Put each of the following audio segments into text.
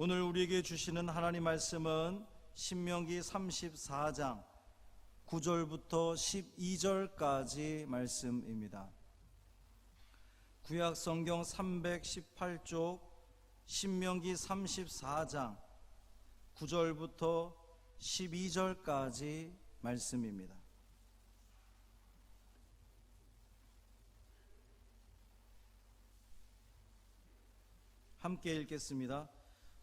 오늘 우리에게 주시는 하나님 말씀은 신명기 34장 9절부터 12절까지 말씀입니다. 구약 성경 318쪽 신명기 34장 9절부터 12절까지 말씀입니다. 함께 읽겠습니다.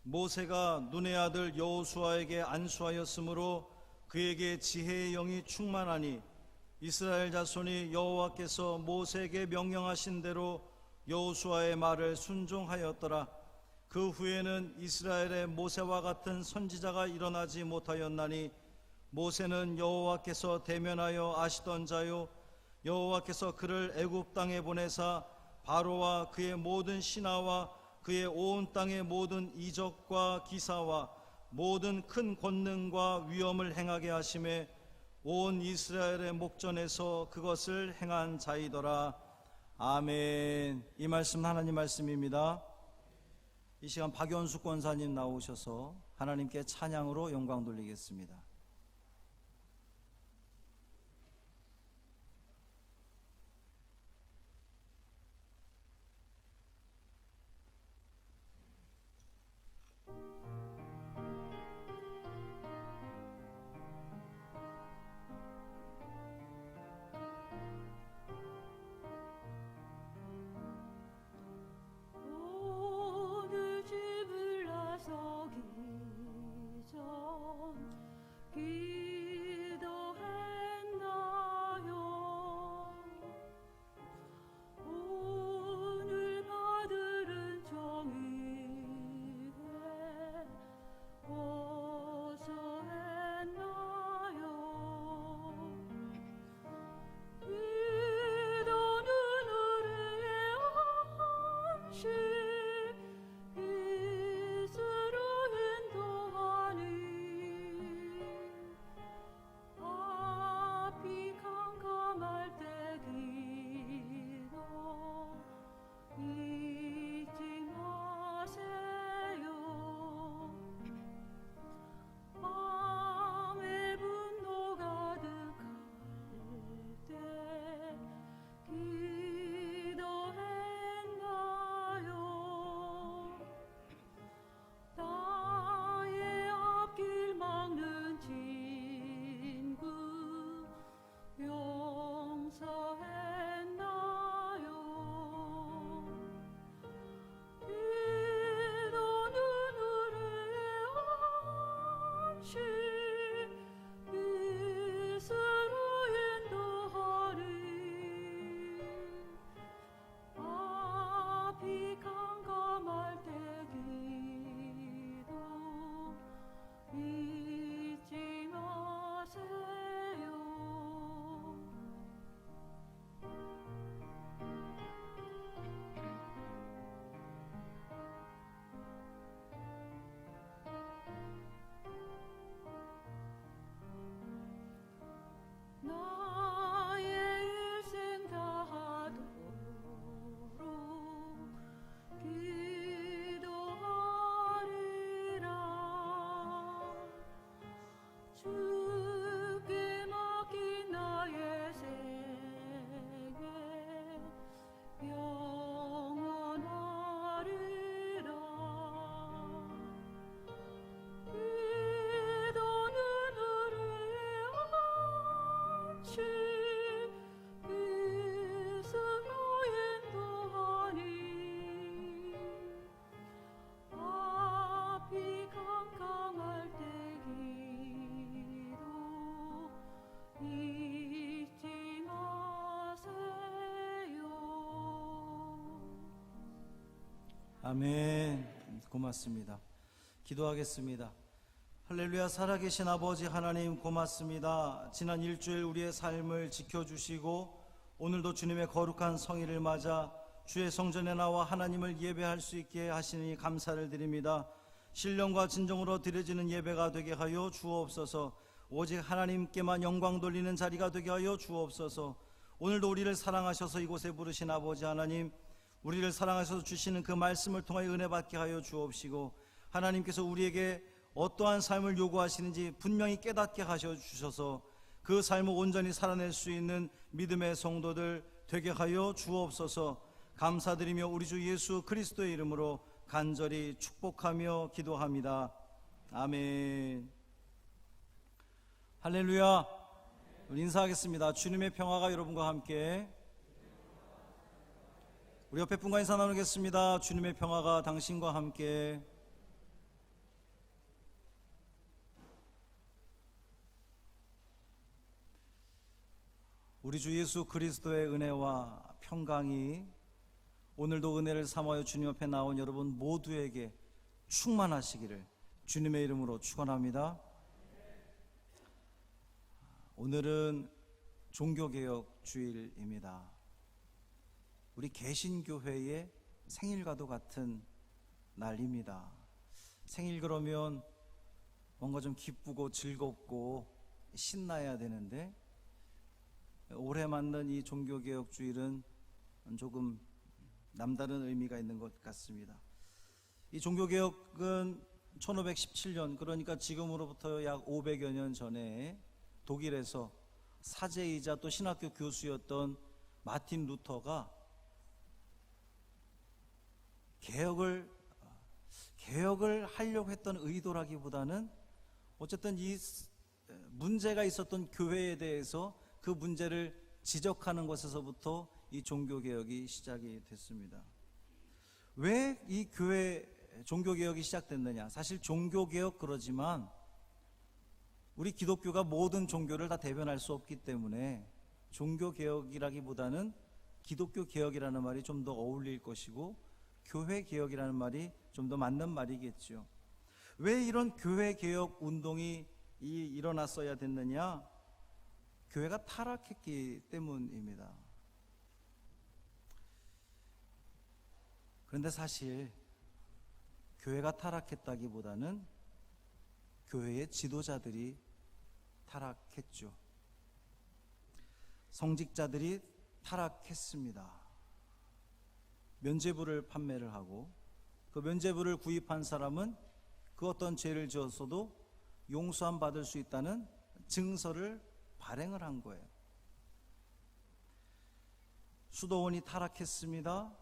모세가 눈의 아들 여호수아에게 안수하였으므로 그에게 지혜의 영이 충만하니 이스라엘 자손이 여호와께서 모세에게 명령하신 대로 여호수아의 말을 순종하였더라. 그 후에는 이스라엘의 모세와 같은 선지자가 일어나지 못하였나니 모세는 여호와께서 대면하여 아시던 자요 여호와께서 그를 애굽 땅에 보내사 바로와 그의 모든 신하와 그의 온 땅의 모든 이적과 기사와 모든 큰 권능과 위엄을 행하게 하심에 온 이스라엘의 목전에서 그것을 행한 자이더라. 아멘. 이 말씀 하나님 말씀입니다. 이 시간 박연숙 권사님 나오셔서 하나님께 찬양으로 영광 돌리겠습니다. 아멘. 고맙습니다. 기도하겠습니다. 할렐루야. 살아계신 아버지 하나님 고맙습니다. 지난 일주일 우리의 삶을 지켜주시고 오늘도 주님의 거룩한 성일을 맞아 주의 성전에 나와 하나님을 예배할 수 있게 하시니 감사를 드립니다. 신령과 진정으로 드려지는 예배가 되게 하여 주옵소서. 오직 하나님께만 영광 돌리는 자리가 되게 하여 주옵소서. 오늘도 우리를 사랑하셔서 이곳에 부르신 아버지 하나님, 우리를 사랑하셔서 주시는 그 말씀을 통하여 은혜 받게 하여 주옵시고 하나님께서 우리에게 어떠한 삶을 요구하시는지 분명히 깨닫게 하셔 주셔서 그 삶을 온전히 살아낼 수 있는 믿음의 성도들 되게 하여 주옵소서. 감사드리며 우리 주 예수 그리스도의 이름으로 간절히 축복하며 기도합니다. 아멘. 할렐루야. 우리 인사하겠습니다. 주님의 평화가 여러분과 함께. 우리 옆에 분과 인사 나누겠습니다. 주님의 평화가 당신과 함께. 우리 주 예수 그리스도의 은혜와 평강이 오늘도 은혜를 삼하여 주님 앞에 나온 여러분 모두에게 충만하시기를 주님의 이름으로 축원합니다. 오늘은 종교개혁 주일입니다. 우리 개신교회의 생일과도 같은 날입니다. 생일 그러면 뭔가 좀 기쁘고 즐겁고 신나야 되는데 올해 맞는 이 종교개혁 주일은 조금 남다른 의미가 있는 것 같습니다. 이 종교개혁은 1517년, 그러니까 지금으로부터 약 500여 년 전에 독일에서 사제이자 또 신학교 교수였던 마틴 루터가 개혁을 하려고 했던 의도라기보다는 어쨌든 이 문제가 있었던 교회에 대해서 그 문제를 지적하는 것에서부터 이 종교개혁이 시작이 됐습니다. 왜 이 종교개혁이 시작됐느냐? 사실 종교개혁 그러지만 우리 기독교가 모든 종교를 다 대변할 수 없기 때문에 종교개혁이라기보다는 기독교 개혁이라는 말이 좀 더 어울릴 것이고 교회개혁이라는 말이 좀 더 맞는 말이겠죠. 왜 이런 교회개혁 운동이 일어났어야 됐느냐? 교회가 타락했기 때문입니다. 그런데 사실 교회가 타락했다기보다는 교회의 지도자들이 타락했죠. 성직자들이 타락했습니다. 면죄부를 판매를 하고 그 면죄부를 구입한 사람은 그 어떤 죄를 지었어도 용서함 받을 수 있다는 증서를 발행을 한 거예요. 수도원이 타락했습니다.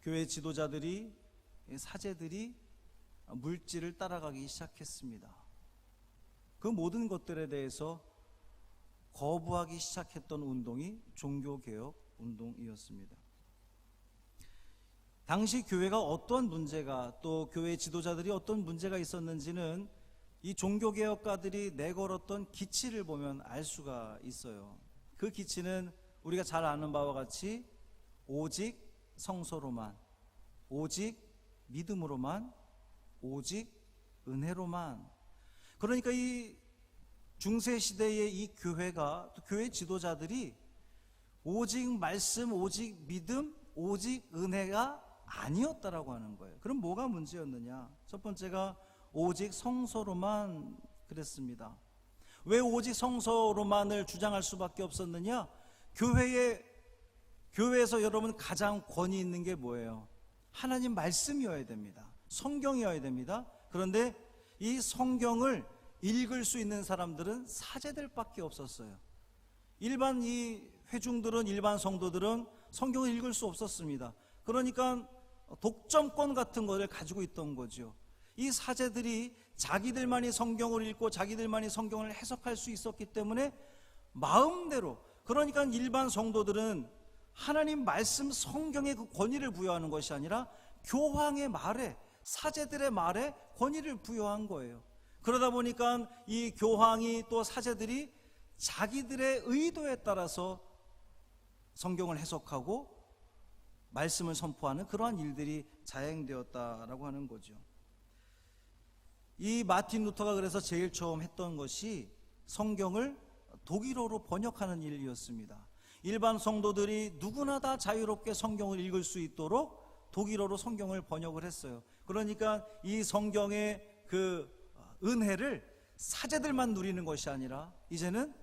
교회 지도자들이, 사제들이 물질을 따라가기 시작했습니다. 그 모든 것들에 대해서 거부하기 시작했던 운동이 종교개혁 운동이었습니다. 당시 교회가 어떤 문제가, 또 교회 지도자들이 어떤 문제가 있었는지는 이 종교개혁가들이 내걸었던 기치를 보면 알 수가 있어요. 그 기치는 우리가 잘 아는 바와 같이 오직 성서로만, 오직 믿음으로만, 오직 은혜로만. 그러니까 이 중세시대의 이 교회가, 또 교회 지도자들이 오직 말씀, 오직 믿음, 오직 은혜가 아니었다라고 하는 거예요. 그럼 뭐가 문제였느냐? 첫 번째가 오직 성서로만 그랬습니다. 왜 오직 성서로만을 주장할 수밖에 없었느냐? 교회에서 여러분 가장 권위 있는 게 뭐예요? 하나님 말씀이어야 됩니다. 성경이어야 됩니다. 그런데 이 성경을 읽을 수 있는 사람들은 사제들밖에 없었어요. 일반 이 회중들은, 일반 성도들은 성경을 읽을 수 없었습니다. 그러니까 독점권 같은 것을 가지고 있던 거죠. 이 사제들이 자기들만이 성경을 읽고 자기들만이 성경을 해석할 수 있었기 때문에 마음대로, 그러니까 일반 성도들은 하나님 말씀 성경의 그 권위를 부여하는 것이 아니라 교황의 말에, 사제들의 말에 권위를 부여한 거예요. 그러다 보니까 이 교황이, 또 사제들이 자기들의 의도에 따라서 성경을 해석하고 말씀을 선포하는 그러한 일들이 자행되었다라고 하는 거죠. 이 마틴 루터가 그래서 제일 처음 했던 것이 성경을 독일어로 번역하는 일이었습니다. 일반 성도들이 누구나 다 자유롭게 성경을 읽을 수 있도록 독일어로 성경을 번역을 했어요. 그러니까 이 성경의 그 은혜를 사제들만 누리는 것이 아니라 이제는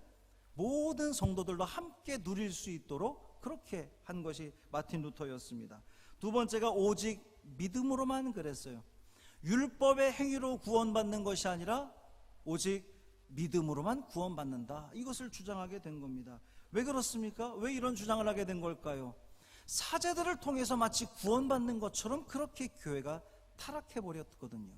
모든 성도들도 함께 누릴 수 있도록 그렇게 한 것이 마틴 루터였습니다. 두 번째가 오직 믿음으로만 그랬어요. 율법의 행위로 구원받는 것이 아니라 오직 믿음으로만 구원받는다, 이것을 주장하게 된 겁니다. 왜 그렇습니까? 왜 이런 주장을 하게 된 걸까요? 사제들을 통해서 마치 구원받는 것처럼 그렇게 교회가 타락해버렸거든요.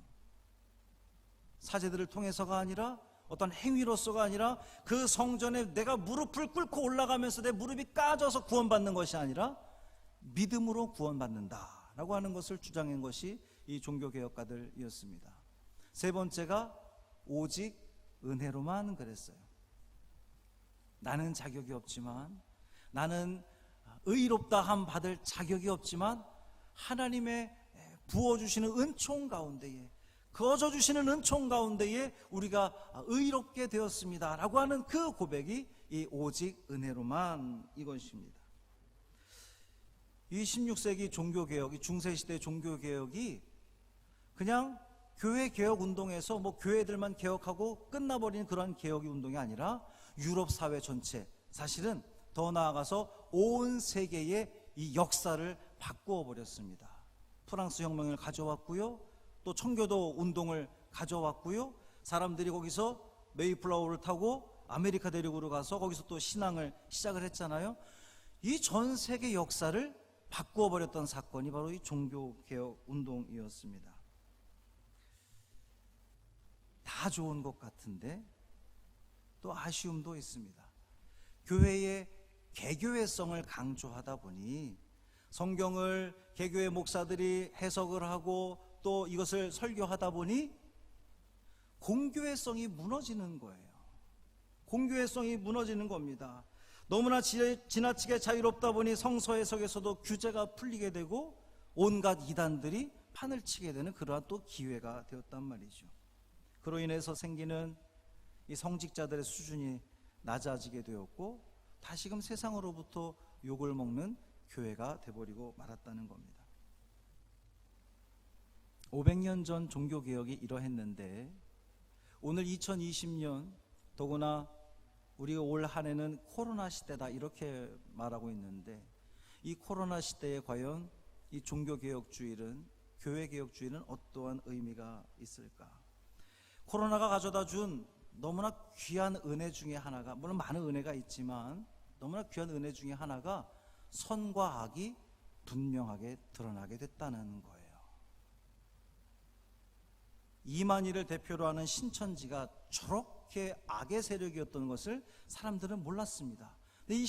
사제들을 통해서가 아니라, 어떤 행위로서가 아니라, 그 성전에 내가 무릎을 꿇고 올라가면서 내 무릎이 까져서 구원받는 것이 아니라 믿음으로 구원받는다 라고 하는 것을 주장한 것이 이 종교개혁가들이었습니다. 세 번째가 오직 은혜로만 그랬어요. 나는 자격이 없지만, 나는 의롭다 함 받을 자격이 없지만 하나님의 부어주시는 은총 가운데에, 거저주시는 은총 가운데에 우리가 의롭게 되었습니다 라고 하는 그 고백이 이 오직 은혜로만 이것입니다. 이 16세기 종교개혁, 이 중세시대 종교개혁이 그냥 교회 개혁 운동에서 교회들만 개혁하고 끝나버리는 그런 개혁 운동이 아니라 유럽 사회 전체, 사실은 더 나아가서 온 세계의 이 역사를 바꾸어 버렸습니다. 프랑스 혁명을 가져왔고요, 또 청교도 운동을 가져왔고요, 사람들이 거기서 메이플라워를 타고 아메리카 대륙으로 가서 거기서 또 신앙을 시작을 했잖아요. 이 전 세계 역사를 바꾸어 버렸던 사건이 바로 이 종교개혁 운동이었습니다. 다 좋은 것 같은데 또 아쉬움도 있습니다. 교회의 개교회성을 강조하다 보니 성경을 개교회 목사들이 해석을 하고 또 이것을 설교하다 보니 공교회성이 무너지는 거예요. 공교회성이 무너지는 겁니다. 너무나 지나치게 자유롭다 보니 성서 해석에서도 규제가 풀리게 되고 온갖 이단들이 판을 치게 되는 그러한 또 기회가 되었단 말이죠. 그로 인해서 생기는 이 성직자들의 수준이 낮아지게 되었고 다시금 세상으로부터 욕을 먹는 교회가 돼버리고 말았다는 겁니다. 500년 전 종교개혁이 이러했는데 오늘 2020년, 더구나 우리가 올 한 해는 코로나 시대다 이렇게 말하고 있는데, 이 코로나 시대에 과연 이 종교개혁주의는, 교회개혁주의는 어떠한 의미가 있을까? 코로나가 가져다 준 너무나 귀한 은혜 중에 하나가, 물론 많은 은혜가 있지만 너무나 귀한 은혜 중에 하나가 선과 악이 분명하게 드러나게 됐다는 거예요. 이만희를 대표로 하는 신천지가 저렇게 악의 세력이었던 것을 사람들은 몰랐습니다. 근데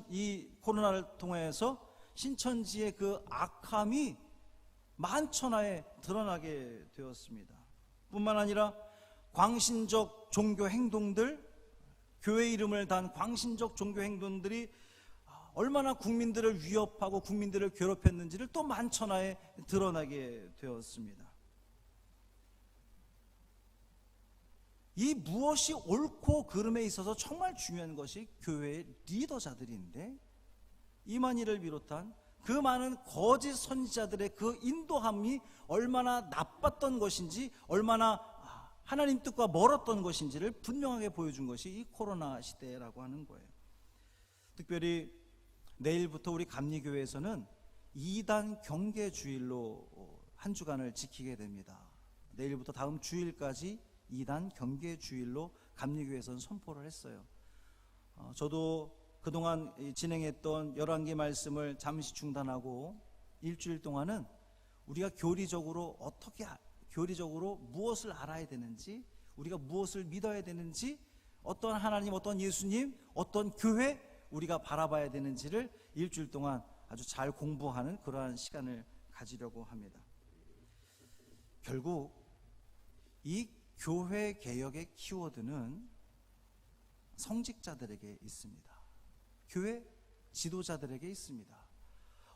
이 코로나를 통해서 신천지의 그 악함이 만천하에 드러나게 되었습니다. 뿐만 아니라 광신적 종교 행동들, 교회 이름을 단 광신적 종교 행동들이 얼마나 국민들을 위협하고 국민들을 괴롭혔는지를 또 만천하에 드러나게 되었습니다. 이 무엇이 옳고 그름에 있어서 정말 중요한 것이 교회의 리더자들인데, 이만희를 비롯한 그 많은 거짓 선지자들의 그 인도함이 얼마나 나빴던 것인지, 얼마나 하나님 뜻과 멀었던 것인지를 분명하게 보여준 것이 이 코로나 시대라고 하는 거예요. 특별히 내일부터 우리 감리교회에서는 2단 경계주일로 한 주간을 지키게 됩니다. 내일부터 다음 주일까지 2단 경계주일로 감리교회에서는 선포를 했어요. 저도 그동안 진행했던 열왕기 말씀을 잠시 중단하고 일주일 동안은 우리가 교리적으로 무엇을 알아야 되는지, 우리가 무엇을 믿어야 되는지, 어떤 하나님, 어떤 예수님, 어떤 교회 우리가 바라봐야 되는지를 일주일 동안 아주 잘 공부하는 그러한 시간을 가지려고 합니다. 결국 이 교회 개혁의 키워드는 성직자들에게 있습니다. 교회 지도자들에게 있습니다.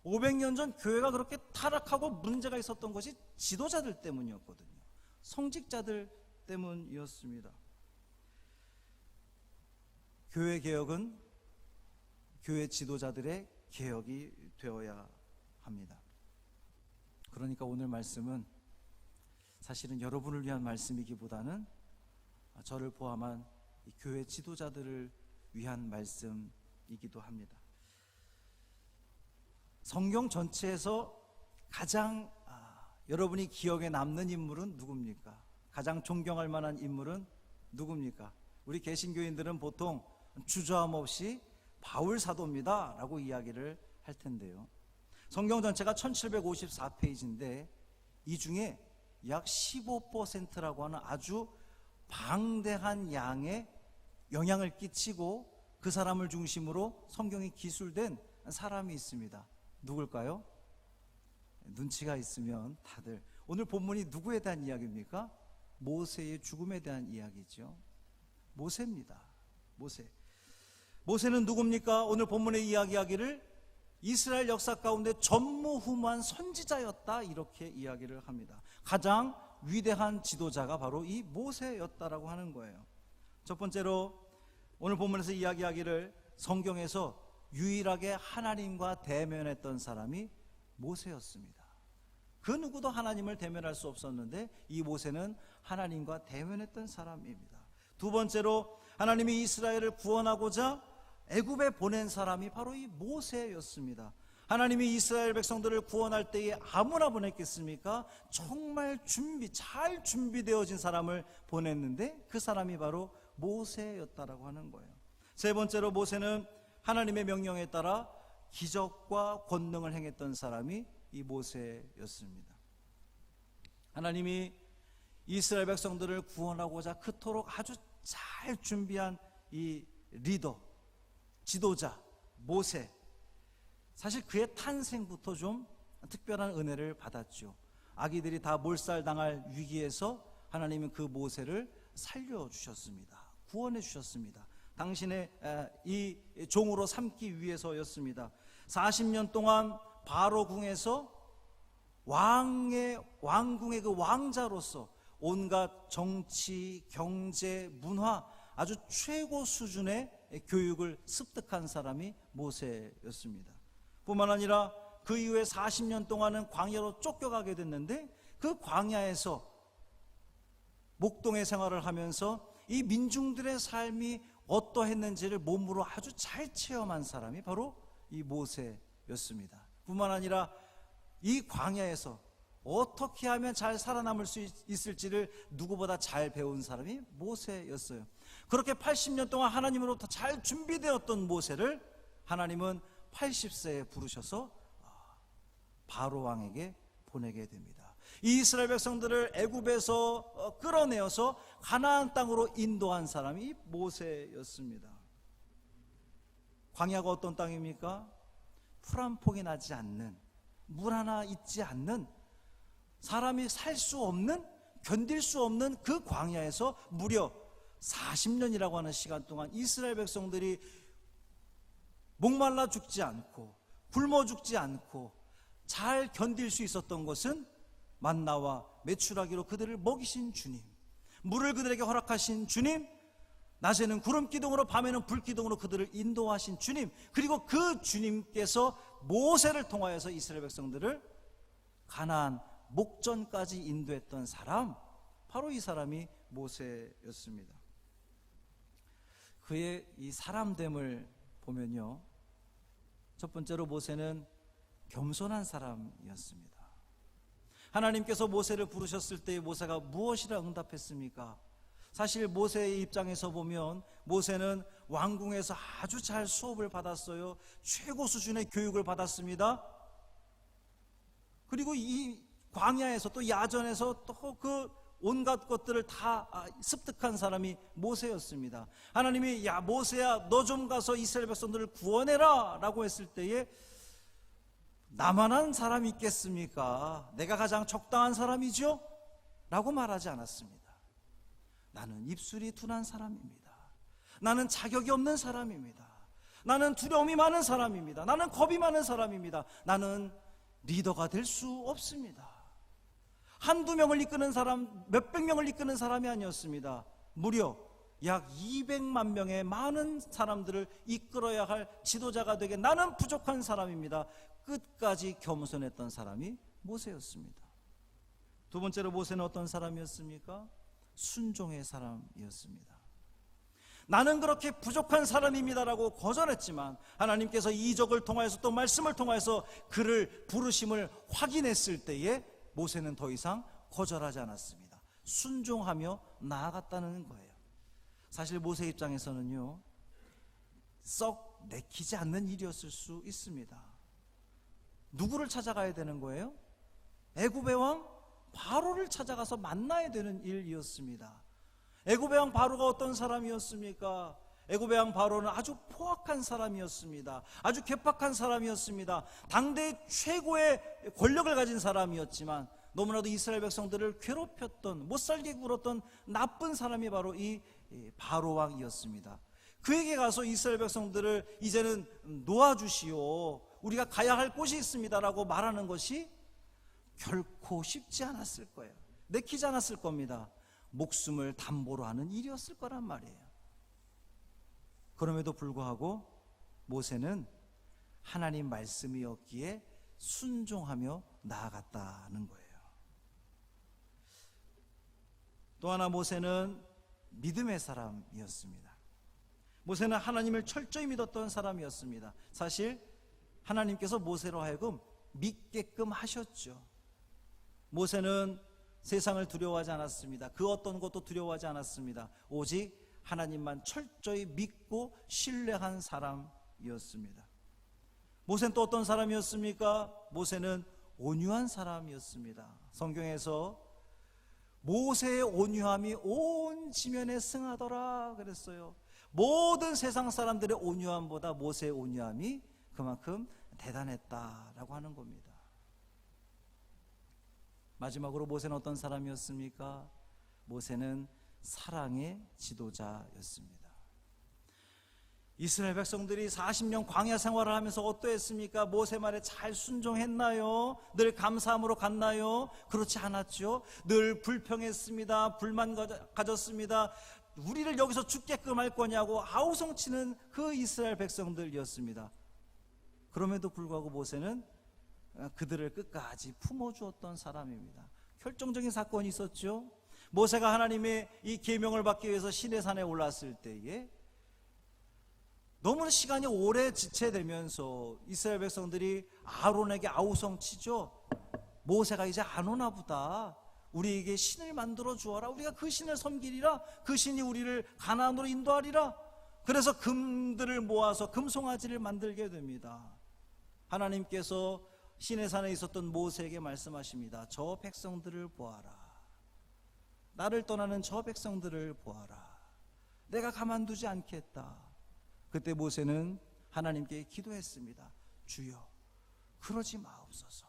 500년 전 교회가 그렇게 타락하고 문제가 있었던 것이 지도자들 때문이었거든요. 성직자들 때문이었습니다. 교회 개혁은 교회 지도자들의 개혁이 되어야 합니다. 그러니까 오늘 말씀은 사실은 여러분을 위한 말씀이기보다는 저를 포함한 교회 지도자들을 위한 말씀이기도 합니다. 성경 전체에서 가장 여러분이 기억에 남는 인물은 누굽니까? 가장 존경할 만한 인물은 누굽니까? 우리 개신교인들은 보통 주저함 없이 바울 사도입니다 라고 이야기를 할 텐데요, 성경 전체가 1754페이지인데 이 중에 약 15%라고 하는 아주 방대한 양의 영향을 끼치고 그 사람을 중심으로 성경이 기술된 사람이 있습니다. 누굴까요? 눈치가 있으면 다들, 오늘 본문이 누구에 대한 이야기입니까? 모세의 죽음에 대한 이야기죠. 모세입니다. 모세는 누굽니까? 오늘 본문에 이야기하기를 이스라엘 역사 가운데 전무후무한 선지자였다, 이렇게 이야기를 합니다. 가장 위대한 지도자가 바로 이 모세였다라고 하는 거예요. 첫 번째로 오늘 본문에서 이야기하기를 성경에서 유일하게 하나님과 대면했던 사람이 모세였습니다. 그 누구도 하나님을 대면할 수 없었는데 이 모세는 하나님과 대면했던 사람입니다. 두 번째로 하나님이 이스라엘을 구원하고자 애굽에 보낸 사람이 바로 이 모세였습니다. 하나님이 이스라엘 백성들을 구원할 때에 아무나 보냈겠습니까? 정말 잘 준비되어진 사람을 보냈는데 그 사람이 바로 모세였다라고 하는 거예요. 세 번째로 모세는 하나님의 명령에 따라 기적과 권능을 행했던 사람이 이 모세였습니다. 하나님이 이스라엘 백성들을 구원하고자 그토록 아주 잘 준비한 이 리더, 지도자 모세, 사실 그의 탄생부터 좀 특별한 은혜를 받았죠. 아기들이 다 몰살당할 위기에서 하나님은 그 모세를 살려주셨습니다. 구원해 주셨습니다. 당신의 이 종으로 삼기 위해서였습니다. 40년 동안 바로 궁에서 왕궁의 그 왕자로서 온갖 정치, 경제, 문화 아주 최고 수준의 교육을 습득한 사람이 모세였습니다. 뿐만 아니라 그 이후에 40년 동안은 광야로 쫓겨가게 됐는데 그 광야에서 목동의 생활을 하면서 이 민중들의 삶이 어떠했는지를 몸으로 아주 잘 체험한 사람이 바로 이 모세였습니다. 뿐만 아니라 이 광야에서 어떻게 하면 잘 살아남을 수 있을지를 누구보다 잘 배운 사람이 모세였어요. 그렇게 80년 동안 하나님으로부터 잘 준비되었던 모세를 하나님은 80세에 부르셔서 바로 왕에게 보내게 됩니다. 이 이스라엘 백성들을 애굽에서 끌어내어서 가나안 땅으로 인도한 사람이 모세였습니다. 광야가 어떤 땅입니까? 풀 한 폭이 나지 않는, 물 하나 있지 않는, 사람이 살 수 없는, 견딜 수 없는 그 광야에서 무려 40년이라고 하는 시간 동안 이스라엘 백성들이 목말라 죽지 않고 굶어 죽지 않고 잘 견딜 수 있었던 것은 만나와 메추라기로 그들을 먹이신 주님, 물을 그들에게 허락하신 주님, 낮에는 구름 기둥으로 밤에는 불 기둥으로 그들을 인도하신 주님, 그리고 그 주님께서 모세를 통하여서 이스라엘 백성들을 가나안 목전까지 인도했던 사람, 바로 이 사람이 모세였습니다. 그의 이 사람됨을 보면요, 첫 번째로 모세는 겸손한 사람이었습니다. 하나님께서 모세를 부르셨을 때 모세가 무엇이라 응답했습니까? 사실 모세의 입장에서 보면 모세는 왕궁에서 아주 잘 수업을 받았어요. 최고 수준의 교육을 받았습니다. 그리고 이 광야에서 또 야전에서 또 그 온갖 것들을 다 습득한 사람이 모세였습니다. 하나님이 야 모세야 너 좀 가서 이스라엘 백성들을 구원해라 라고 했을 때에 나만한 사람이 있겠습니까? 내가 가장 적당한 사람이죠? 라고 말하지 않았습니다. 나는 입술이 둔한 사람입니다. 나는 자격이 없는 사람입니다. 나는 두려움이 많은 사람입니다. 나는 겁이 많은 사람입니다. 나는 리더가 될 수 없습니다. 한두 명을 이끄는 사람, 몇백 명을 이끄는 사람이 아니었습니다. 무려 약 200만 명의 많은 사람들을 이끌어야 할 지도자가 되게 나는 부족한 사람입니다. 끝까지 겸손했던 사람이 모세였습니다. 두 번째로 모세는 어떤 사람이었습니까? 순종의 사람이었습니다. 나는 그렇게 부족한 사람입니다라고 거절했지만 하나님께서 이적을 통하여서 또 말씀을 통하여서 그를 부르심을 확인했을 때에 모세는 더 이상 거절하지 않았습니다. 순종하며 나아갔다는 거예요. 사실 모세 입장에서는요, 썩 내키지 않는 일이었을 수 있습니다. 누구를 찾아가야 되는 거예요? 애굽의 왕 바로를 찾아가서 만나야 되는 일이었습니다. 애굽의 왕 바로가 어떤 사람이었습니까? 애굽의 왕 바로는 아주 포악한 사람이었습니다. 아주 괴팍한 사람이었습니다. 당대 최고의 권력을 가진 사람이었지만 너무나도 이스라엘 백성들을 괴롭혔던, 못살게 굴었던 나쁜 사람이 바로 이 바로 왕이었습니다. 그에게 가서 이스라엘 백성들을 이제는 놓아주시오, 우리가 가야 할 곳이 있습니다라고 말하는 것이 결코 쉽지 않았을 거예요. 내키지 않았을 겁니다. 목숨을 담보로 하는 일이었을 거란 말이에요. 그럼에도 불구하고 모세는 하나님 말씀이었기에 순종하며 나아갔다는 거예요. 또 하나 모세는 믿음의 사람이었습니다. 모세는 하나님을 철저히 믿었던 사람이었습니다. 사실 하나님께서 모세로 하여금 믿게끔 하셨죠. 모세는 세상을 두려워하지 않았습니다. 그 어떤 것도 두려워하지 않았습니다. 오직 하나님만 철저히 믿고 신뢰한 사람이었습니다. 모세는 또 어떤 사람이었습니까? 모세는 온유한 사람이었습니다. 성경에서 모세의 온유함이 온 지면에 승하더라 그랬어요. 모든 세상 사람들의 온유함보다 모세의 온유함이 그만큼 대단했다라고 하는 겁니다. 마지막으로 모세는 어떤 사람이었습니까? 모세는 사랑의 지도자였습니다. 이스라엘 백성들이 40년 광야 생활을 하면서 어떠했습니까? 모세 말에 잘 순종했나요? 늘 감사함으로 갔나요? 그렇지 않았죠. 늘 불평했습니다. 불만 가졌습니다. 우리를 여기서 죽게끔 할 거냐고 아우성치는 그 이스라엘 백성들이었습니다. 그럼에도 불구하고 모세는 그들을 끝까지 품어주었던 사람입니다. 결정적인 사건이 있었죠. 모세가 하나님의 이 계명을 받기 위해서 시내산에 올랐을 때에 너무나 시간이 오래 지체되면서 이스라엘 백성들이 아론에게 아우성치죠. 모세가 이제 안 오나 보다, 우리에게 신을 만들어 주어라, 우리가 그 신을 섬기리라, 그 신이 우리를 가나안으로 인도하리라. 그래서 금들을 모아서 금송아지를 만들게 됩니다. 하나님께서 시내산에 있었던 모세에게 말씀하십니다. 저 백성들을 보아라, 나를 떠나는 저 백성들을 보아라, 내가 가만두지 않겠다. 그때 모세는 하나님께 기도했습니다. 주여, 그러지 마옵소서.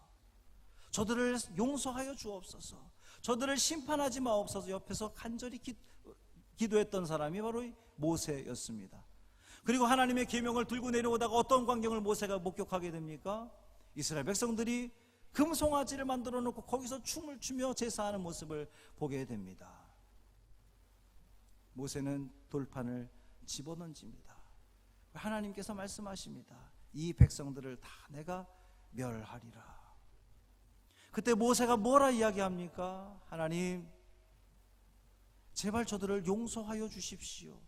저들을 용서하여 주옵소서. 저들을 심판하지 마옵소서. 옆에서 간절히 기도했던 사람이 바로 모세였습니다. 그리고 하나님의 계명을 들고 내려오다가 어떤 광경을 모세가 목격하게 됩니까? 이스라엘 백성들이 금송아지를 만들어 놓고 거기서 춤을 추며 제사하는 모습을 보게 됩니다. 모세는 돌판을 집어던집니다. 하나님께서 말씀하십니다. 이 백성들을 다 내가 멸하리라. 그때 모세가 뭐라 이야기합니까? 하나님, 제발 저들을 용서하여 주십시오.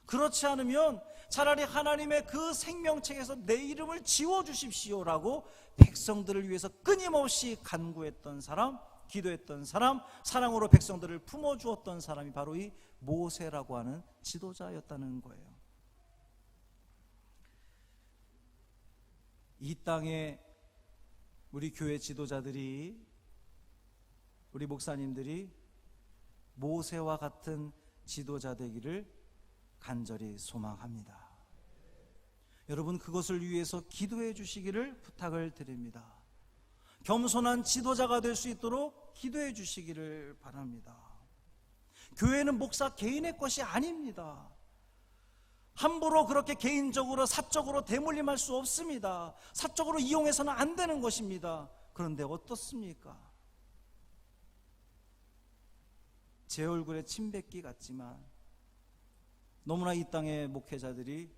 그렇지 않으면 차라리 하나님의 그 생명책에서 내 이름을 지워주십시오라고 백성들을 위해서 끊임없이 간구했던 사람, 기도했던 사람, 사랑으로 백성들을 품어주었던 사람이 바로 이 모세라고 하는 지도자였다는 거예요. 이 땅에 우리 교회 지도자들이, 우리 목사님들이 모세와 같은 지도자 되기를 간절히 소망합니다. 여러분, 그것을 위해서 기도해 주시기를 부탁을 드립니다. 겸손한 지도자가 될 수 있도록 기도해 주시기를 바랍니다. 교회는 목사 개인의 것이 아닙니다. 함부로 그렇게 개인적으로 사적으로 대물림할 수 없습니다. 사적으로 이용해서는 안 되는 것입니다. 그런데 어떻습니까? 제 얼굴에 침 뱉기 같지만 너무나 이 땅의 목회자들이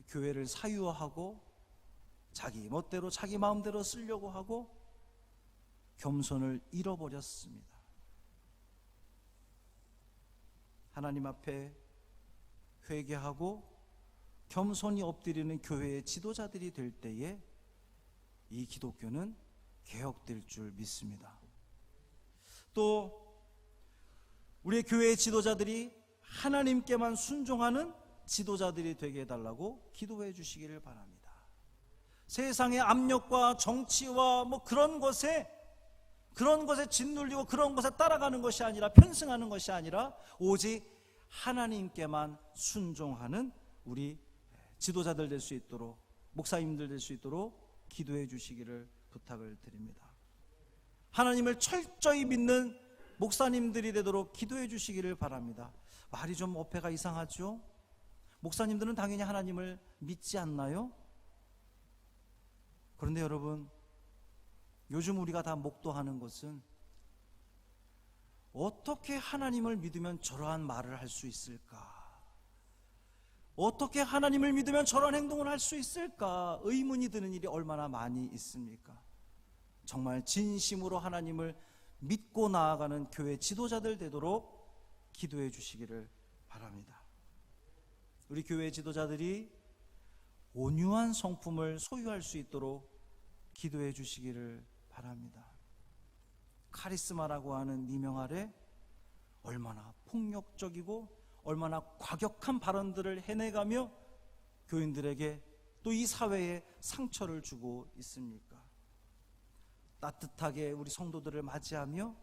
교회를 사유화하고 자기 멋대로 자기 마음대로 쓰려고 하고 겸손을 잃어버렸습니다. 하나님 앞에 회개하고 겸손히 엎드리는 교회의 지도자들이 될 때에 이 기독교는 개혁될 줄 믿습니다. 또 우리의 교회의 지도자들이 하나님께만 순종하는 지도자들이 되게 해달라고 기도해 주시기를 바랍니다. 세상의 압력과 정치와 그런 것에 짓눌리고 그런 것에 따라가는 것이 아니라, 편승하는 것이 아니라 오직 하나님께만 순종하는 우리 지도자들 될 수 있도록, 목사님들 될 수 있도록 기도해 주시기를 부탁을 드립니다. 하나님을 철저히 믿는 목사님들이 되도록 기도해 주시기를 바랍니다. 말이 좀 어폐가 이상하죠? 목사님들은 당연히 하나님을 믿지 않나요? 그런데 여러분, 요즘 우리가 다 목도하는 것은 어떻게 하나님을 믿으면 저러한 말을 할 수 있을까? 어떻게 하나님을 믿으면 저런 행동을 할 수 있을까? 의문이 드는 일이 얼마나 많이 있습니까? 정말 진심으로 하나님을 믿고 나아가는 교회 지도자들 되도록 기도해 주시기를 바랍니다. 우리 교회 지도자들이 온유한 성품을 소유할 수 있도록 기도해 주시기를 바랍니다. 카리스마라고 하는 미명 아래 얼마나 폭력적이고 얼마나 과격한 발언들을 해내가며 교인들에게 또 이 사회에 상처를 주고 있습니까? 따뜻하게 우리 성도들을 맞이하며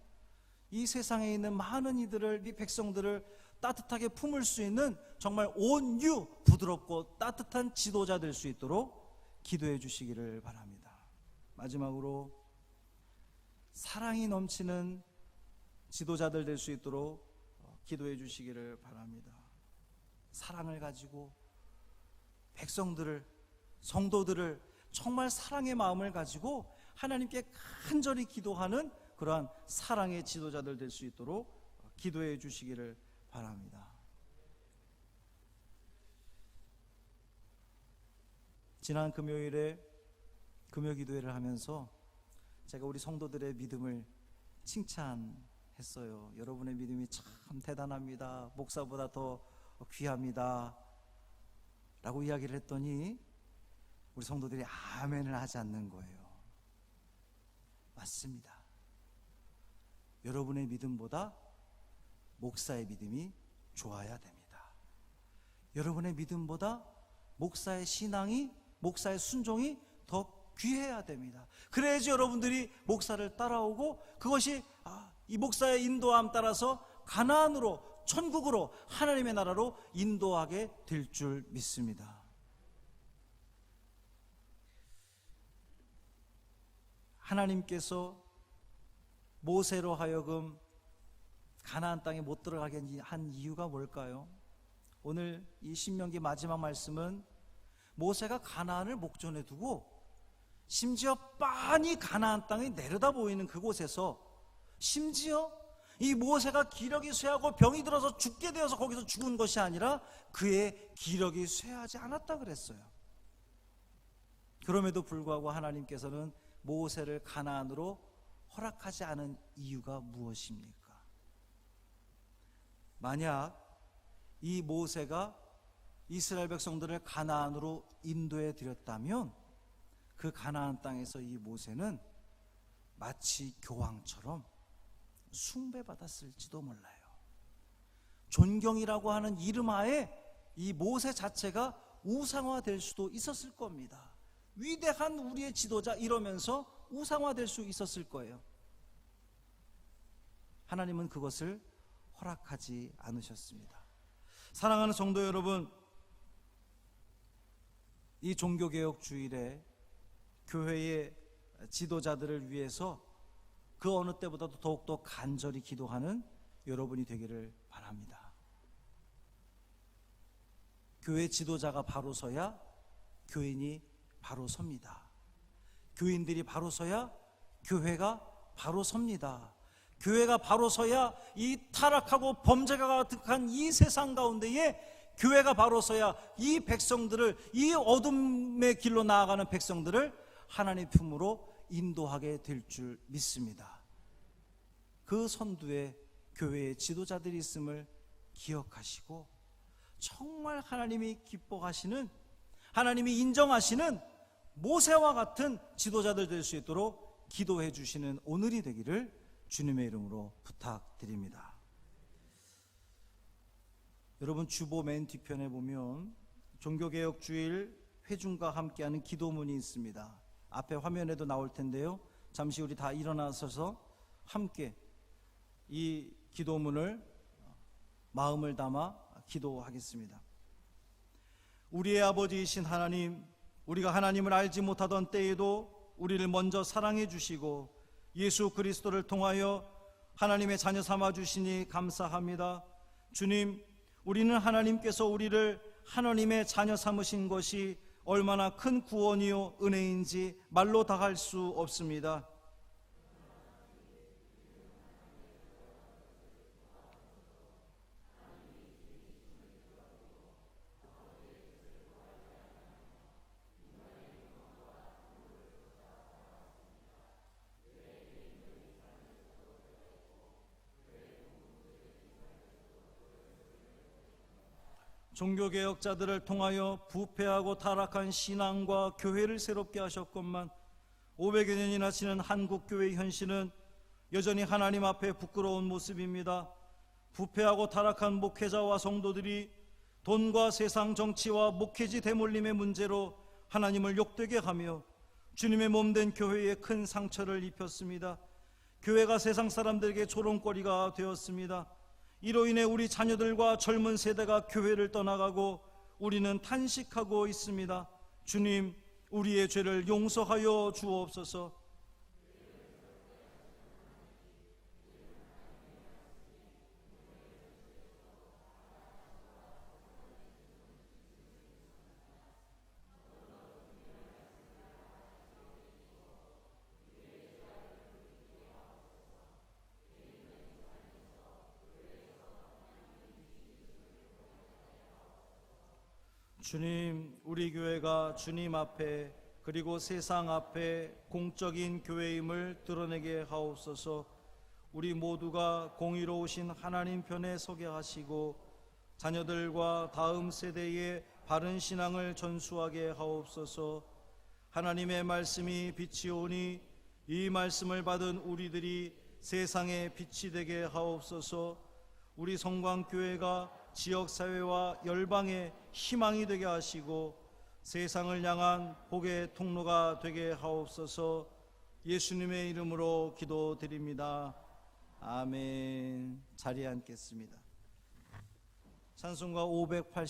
이 세상에 있는 많은 이들을, 이 백성들을 따뜻하게 품을 수 있는 정말 온유, 부드럽고 따뜻한 지도자 될 수 있도록 기도해 주시기를 바랍니다. 마지막으로 사랑이 넘치는 지도자들 될 수 있도록 기도해 주시기를 바랍니다. 사랑을 가지고 백성들을, 성도들을 정말 사랑의 마음을 가지고 하나님께 간절히 기도하는 그러한 사랑의 지도자들 될 수 있도록 기도해 주시기를 바랍니다. 지난 금요일에 금요기도회를 하면서 제가 우리 성도들의 믿음을 칭찬했어요. 여러분의 믿음이 참 대단합니다. 목사보다 더 귀합니다 라고 이야기를 했더니 우리 성도들이 아멘을 하지 않는 거예요. 맞습니다. 여러분의 믿음보다 목사의 믿음이 좋아야 됩니다. 여러분의 믿음보다 목사의 신앙이, 목사의 순종이 더 귀해야 됩니다. 그래야지 여러분들이 목사를 따라오고 그것이 이 목사의 인도함 따라서 가나안으로, 천국으로, 하나님의 나라로 인도하게 될 줄 믿습니다. 하나님께서 모세로 하여금 가나안 땅에 못 들어가게 한 이유가 뭘까요? 오늘 이 신명기 마지막 말씀은 모세가 가나안을 목전에 두고 심지어 빤히 가나안 땅이 내려다 보이는 그곳에서 심지어 이 모세가 기력이 쇠하고 병이 들어서 죽게 되어서 거기서 죽은 것이 아니라 그의 기력이 쇠하지 않았다 그랬어요. 그럼에도 불구하고 하나님께서는 모세를 가나안으로 허락하지 않은 이유가 무엇입니까? 만약 이 모세가 이스라엘 백성들을 가나안으로 인도해 드렸다면 그 가나안 땅에서 이 모세는 마치 교황처럼 숭배받았을지도 몰라요. 존경이라고 하는 이름 하에 이 모세 자체가 우상화될 수도 있었을 겁니다. 위대한 우리의 지도자 이러면서 우상화될 수 있었을 거예요. 하나님은 그것을 허락하지 않으셨습니다. 사랑하는 성도 여러분, 이 종교개혁 주일에 교회의 지도자들을 위해서 그 어느 때보다도 더욱더 간절히 기도하는 여러분이 되기를 바랍니다. 교회 지도자가 바로 서야 교인이 바로 섭니다. 교인들이 바로 서야 교회가 바로 섭니다. 교회가 바로 서야 이 타락하고 범죄가 가득한 이 세상 가운데에 교회가 바로 서야 이 백성들을, 이 어둠의 길로 나아가는 백성들을 하나님의 품으로 인도하게 될 줄 믿습니다. 그 선두에 교회의 지도자들이 있음을 기억하시고 정말 하나님이 기뻐하시는, 하나님이 인정하시는 모세와 같은 지도자들 될 수 있도록 기도해 주시는 오늘이 되기를 주님의 이름으로 부탁드립니다. 여러분, 주보 맨 뒤편에 보면 종교개혁주일 회중과 함께하는 기도문이 있습니다. 앞에 화면에도 나올 텐데요, 잠시 우리 다 일어나서서 함께 이 기도문을 마음을 담아 기도하겠습니다. 우리의 아버지이신 하나님, 우리가 하나님을 알지 못하던 때에도 우리를 먼저 사랑해 주시고 예수 그리스도를 통하여 하나님의 자녀 삼아 주시니 감사합니다. 주님, 우리는 하나님께서 우리를 하나님의 자녀 삼으신 것이 얼마나 큰 구원이요 은혜인지 말로 다 할 수 없습니다. 종교개혁자들을 통하여 부패하고 타락한 신앙과 교회를 새롭게 하셨건만 500여 년이나 지난 한국교회의 현실은 여전히 하나님 앞에 부끄러운 모습입니다. 부패하고 타락한 목회자와 성도들이 돈과 세상 정치와 목회지 대물림의 문제로 하나님을 욕되게 하며 주님의 몸된 교회에 큰 상처를 입혔습니다. 교회가 세상 사람들에게 조롱거리가 되었습니다. 이로 인해 우리 자녀들과 젊은 세대가 교회를 떠나가고 우리는 탄식하고 있습니다. 주님, 우리의 죄를 용서하여 주옵소서. 주님, 우리 교회가 주님 앞에 그리고 세상 앞에 공적인 교회임을 드러내게 하옵소서. 우리 모두가 공의로우신 하나님 편에 서게 하시고 자녀들과 다음 세대의 바른 신앙을 전수하게 하옵소서. 하나님의 말씀이 빛이오니 이 말씀을 받은 우리들이 세상의 빛이 되게 하옵소서. 우리 성광교회가 지역사회와 열방의 희망이 되게 하시고 세상을 향한 복의 통로가 되게 하옵소서. 예수님의 이름으로 기도드립니다. 아멘. 자리에 앉겠습니다. 찬송가 580